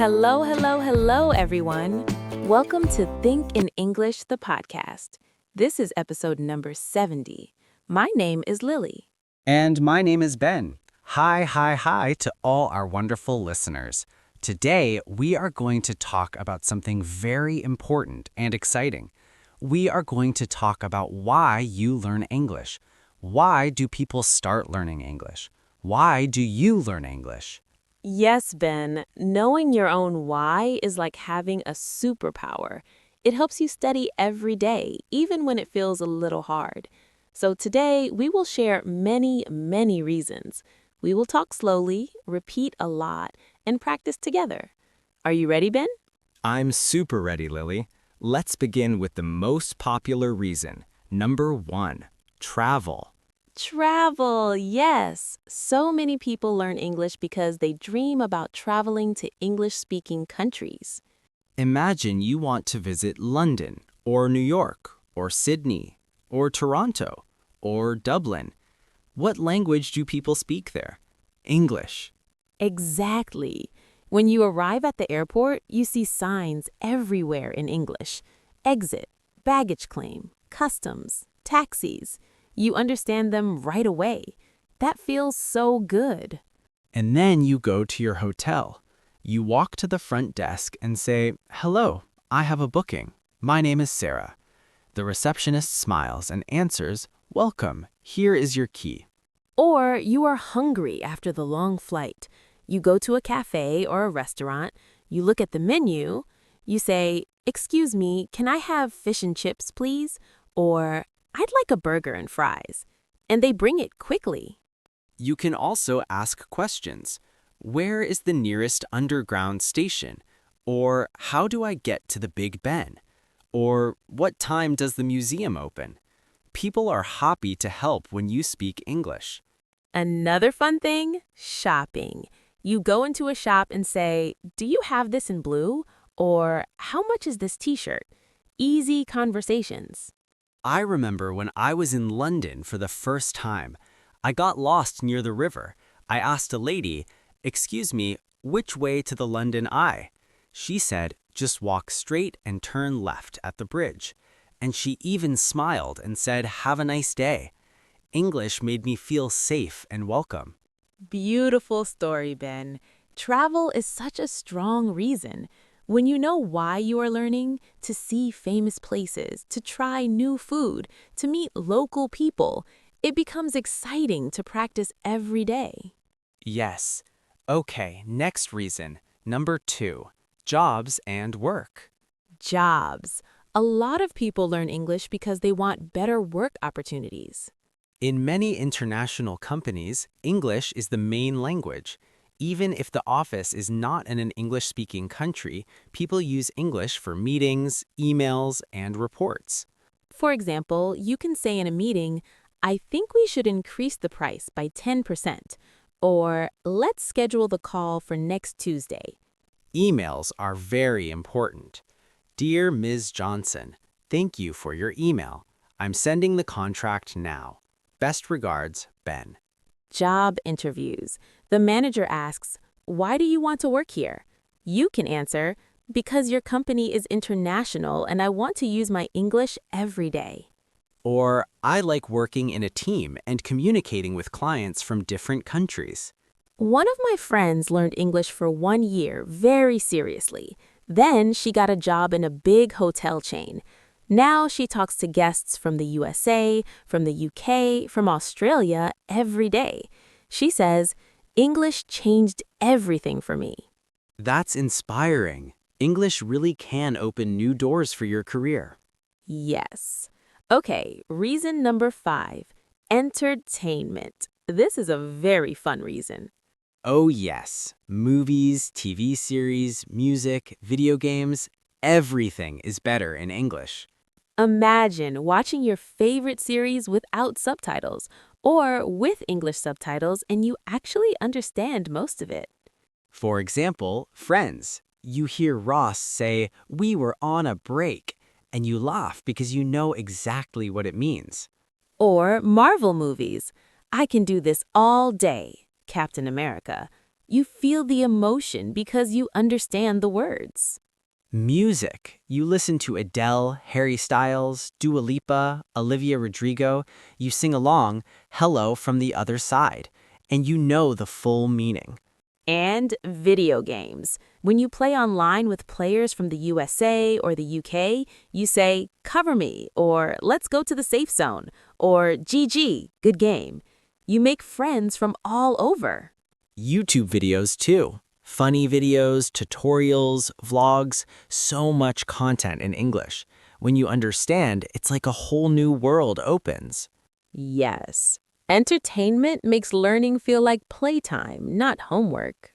Hello, hello, hello, everyone. Welcome to Think in English, the podcast. This is episode number 70. My name is Lily. And my name is Ben. Hi to all our wonderful listeners. Today, we are going to talk about something very important and exciting. We are going to talk about why you learn English. Why do people start learning English? Why do you learn English? Yes, Ben, knowing your own why is like having a superpower. It helps you study every day, even when it feels a little hard. So today, we will share many, many reasons. We will talk slowly, repeat a lot, and practice together. Are you ready, Ben? I'm super ready, Lily. Let's begin with the most popular reason. Number 1, travel. Travel, yes. So many people learn English because they dream about traveling to English-speaking countries. Imagine you want to visit London, or New York, or Sydney, or Toronto, or Dublin. What language do people speak there? English. Exactly. When you arrive at the airport, you see signs everywhere in English. Exit, baggage claim, customs, taxis. You understand them right away. That feels so good. And then you go to your hotel. You walk to the front desk and say, "Hello, I have a booking. My name is Sarah." The receptionist smiles and answers, "Welcome, here is your key." Or you are hungry after the long flight. You go to a cafe or a restaurant, you look at the menu, you say, "Excuse me, can I have fish and chips, please?" Or, "I'd like a burger and fries." And they bring it quickly. You can also ask questions. Where is the nearest underground station? Or how do I get to the Big Ben? Or what time does the museum open? People are happy to help when you speak English. Another fun thing, shopping. You go into a shop and say, "Do you have this in blue?" Or, "How much is this t-shirt?" Easy conversations. I remember when I was in London for the first time. I got lost near the river. I asked a lady, "Excuse me, which way to the London Eye?" She said, "Just walk straight and turn left at the bridge." And she even smiled and said, "Have a nice day." English made me feel safe and welcome. Beautiful story, Ben. Travel is such a strong reason. When you know why you are learning, to see famous places, to try new food, to meet local people, it becomes exciting to practice every day. Yes. Okay, next reason. Number 2, jobs and work. Jobs. A lot of people learn English because they want better work opportunities. In many international companies, English is the main language. Even if the office is not in an English-speaking country, people use English for meetings, emails, and reports. For example, you can say in a meeting, "I think we should increase the price by 10%, or "Let's schedule the call for next Tuesday." Emails are very important. Dear Ms. Johnson, thank you for your email. I'm sending the contract now. Best regards, Ben. Job interviews. The manager asks, "Why do you want to work here?" You can answer, "Because your company is international and I want to use my English every day." Or, I like working in a team and communicating with clients from different countries. One of my friends learned English for 1 year very seriously. Then she got a job in a big hotel chain. Now she talks to guests from the USA, from the UK, from Australia every day. She says, "English changed everything for me." That's inspiring. English really can open new doors for your career. Yes. Okay, reason number 5, entertainment. This is a very fun reason. Oh yes, movies, TV series, music, video games, everything is better in English. Imagine watching your favorite series without subtitles or with English subtitles and you actually understand most of it. For example, Friends. You hear Ross say, "We were on a break," and you laugh because you know exactly what it means. Or Marvel movies. "I can do this all day." Captain America. You feel the emotion because you understand the words. Music. You listen to Adele, Harry Styles, Dua Lipa, Olivia Rodrigo. You sing along, Hello from the Other Side, and you know the full meaning. And video games. When you play online with players from the USA or the UK, you say, cover me, or let's go to the safe zone, or GG, good game. You make friends from all over. YouTube videos too. Funny videos, tutorials, vlogs, so much content in English. When you understand, it's like a whole new world opens. Yes. Entertainment makes learning feel like playtime, not homework.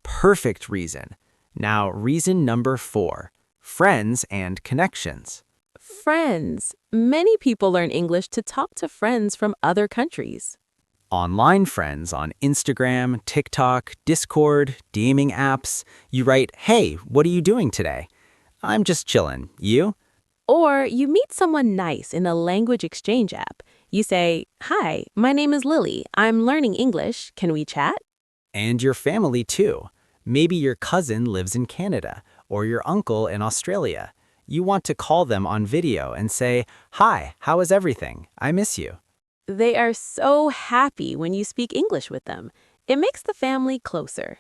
Perfect reason. Now, reason number 4, friends and connections. Friends. Many people learn English to talk to friends from other countries. Online friends on Instagram, TikTok, Discord, gaming apps. You write, hey, what are you doing today? I'm just chillin'. You? Or you meet someone nice in a language exchange app. You say, hi, my name is Lily. I'm learning English. Can we chat? And your family too. Maybe your cousin lives in Canada or your uncle in Australia. You want to call them on video and say, hi, how is everything? I miss you. They are so happy when you speak English with them. It makes the family closer.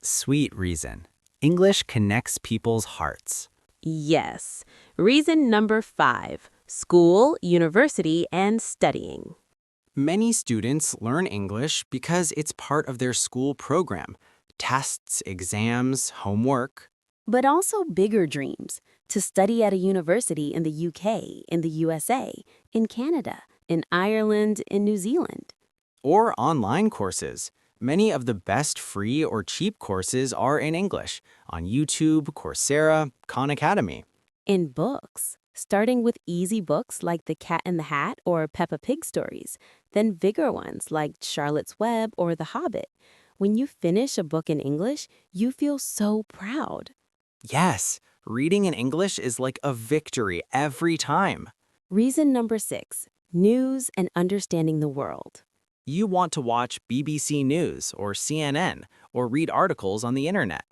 Sweet reason. English connects people's hearts. Yes. Reason number 5, school, university, and studying. Many students learn English because it's part of their school program. Tests, exams, homework. But also bigger dreams, to study at a university in the UK, in the USA, in Canada, in Ireland, in New Zealand. Or online courses. Many of the best free or cheap courses are in English on YouTube, Coursera, Khan Academy. In books, starting with easy books like The Cat in the Hat or Peppa Pig stories, then bigger ones like Charlotte's Web or The Hobbit. When you finish a book in English, you feel so proud. Yes, reading in English is like a victory every time. Reason number 6, news and understanding the world. You want to watch BBC News or CNN or read articles on the internet.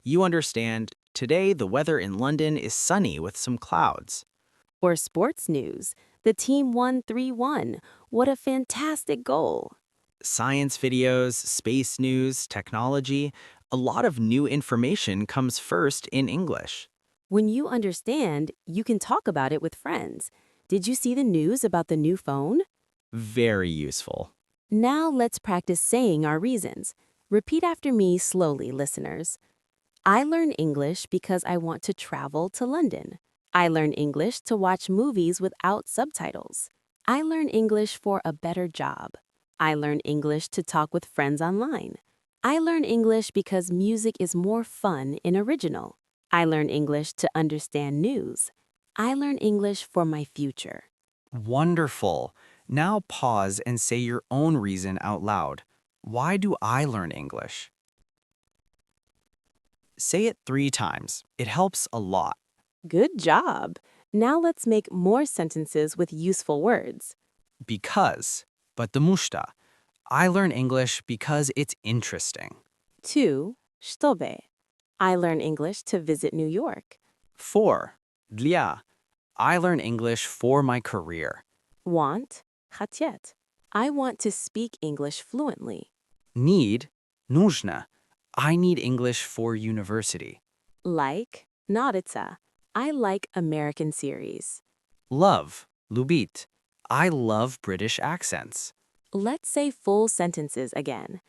You understand, today the weather in London is sunny with some clouds. Or sports news. The team won 3-1. What a fantastic goal. Science videos, space news, technology, a lot of new information comes first in English. When you understand, you can talk about it with friends. Did you see the news about the new phone? Very useful. Now let's practice saying our reasons. Repeat after me slowly, listeners. I learn English because I want to travel to London. I learn English to watch movies without subtitles. I learn English for a better job. I learn English to talk with friends online. I learn English because music is more fun and original. I learn English to understand news. I learn English for my future. Wonderful. Now pause and say your own reason out loud. Why do I learn English? Say it 3 times. It helps a lot. Good job. Now let's make more sentences with useful words. Because, потому что. I learn English because it's interesting. 2. Чтобы. I learn English to visit New York. 4. Для. I learn English for my career. Want. хотеть. I want to speak English fluently. Need. Нужно. I need English for university. Like. Нравится. I like American series. Love. Любить. I love British accents. Let's say full sentences again.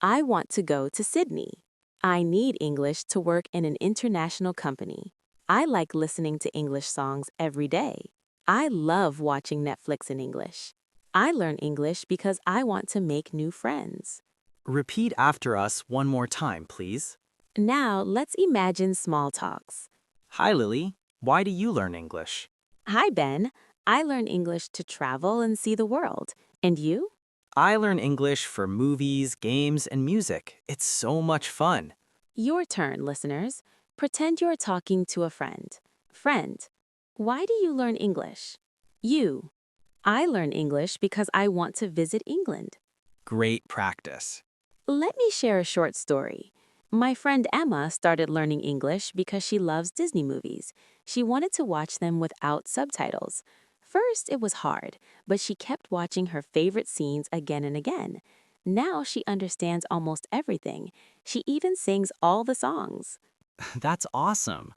I want to go to Sydney. I need English to work in an international company. I like listening to English songs every day. I love watching Netflix in English. I learn English because I want to make new friends. Repeat after us one more time, please. Now, let's imagine small talks. Hi, Lily. Why do you learn English? Hi, Ben. I learn English to travel and see the world. And you? I learn English for movies, games, and music. It's so much fun. Your turn, listeners. Pretend you're talking to a friend. Friend, why do you learn English? You. I learn English because I want to visit England. Great practice. Let me share a short story. My friend Emma started learning English because she loves Disney movies. She wanted to watch them without subtitles. First, it was hard, but she kept watching her favorite scenes again and again. Now she understands almost everything. She even sings all the songs. That's awesome.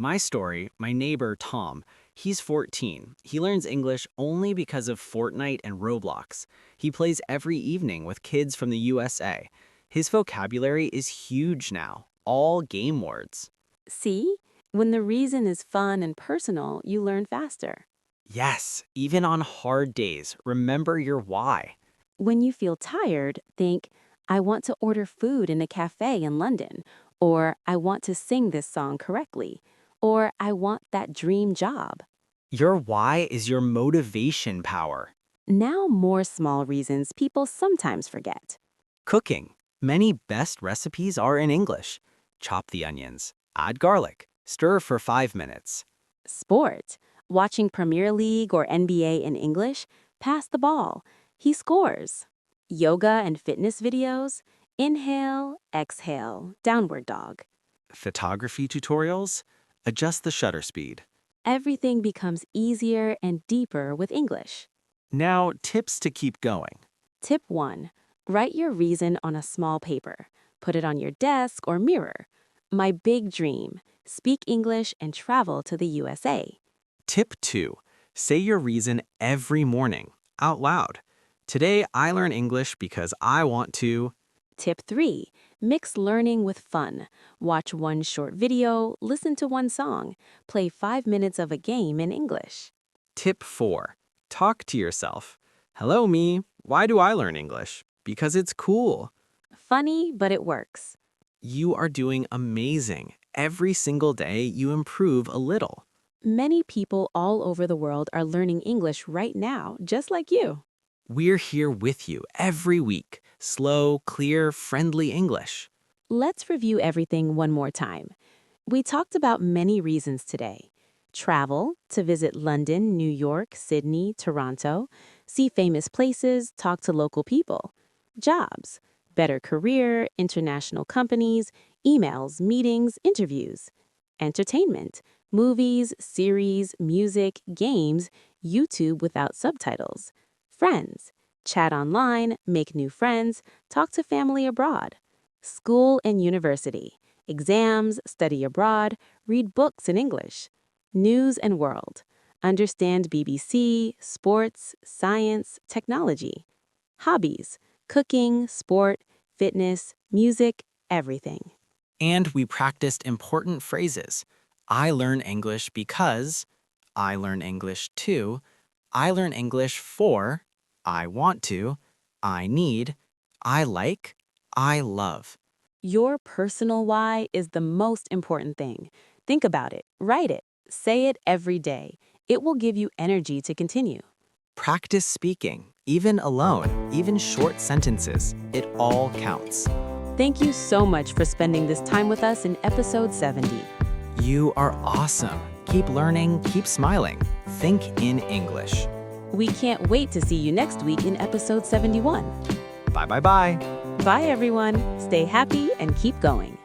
My story, my neighbor Tom, he's 14. He learns English only because of Fortnite and Roblox. He plays every evening with kids from the USA. His vocabulary is huge now, all game words. See? When the reason is fun and personal, you learn faster. Yes, even on hard days, remember your why. When you feel tired, think, I want to order food in a cafe in London, or I want to sing this song correctly, or I want that dream job. Your why is your motivation power. Now, more small reasons people sometimes forget. Cooking. Many best recipes are in English. Chop the onions, add garlic, stir for 5 minutes. Sport. Watching Premier League or NBA in English, pass the ball. He scores. Yoga and fitness videos, inhale, exhale, downward dog. Photography tutorials, adjust the shutter speed. Everything becomes easier and deeper with English. Now, tips to keep going. Tip 1. Write your reason on a small paper. Put it on your desk or mirror. My big dream. Speak English and travel to the USA. Tip 2. Say your reason every morning, out loud. Today, I learn English because I want to. Tip 3. Mix learning with fun. Watch one short video, listen to one song, play 5 minutes of a game in English. Tip 4. Talk to yourself. Hello, me. Why do I learn English? Because it's cool. Funny, but it works. You are doing amazing. Every single day, you improve a little. Many people all over the world are learning English right now, just like you. We're here with you every week. Slow, clear, friendly English. Let's review everything one more time. We talked about many reasons today. Travel, to visit London, New York, Sydney, Toronto. See famous places, talk to local people. Jobs, better career, international companies, emails, meetings, interviews. Entertainment, movies, series, music, games, YouTube without subtitles. Friends, chat online, make new friends, talk to family abroad. School and university, exams, study abroad, read books in English. News and world, understand BBC, sports, science, technology. Hobbies, cooking, sport, fitness, music, everything. And we practiced important phrases. I learn English because, I learn English to, I learn English for, I want to, I need, I like, I love. Your personal why is the most important thing. Think about it, write it, say it every day. It will give you energy to continue. Practice speaking, even alone, even short sentences. It all counts. Thank you so much for spending this time with us in episode 70. You are awesome. Keep learning, keep smiling. Think in English. We can't wait to see you next week in episode 71. Bye bye bye. Bye, everyone. Stay happy and keep going.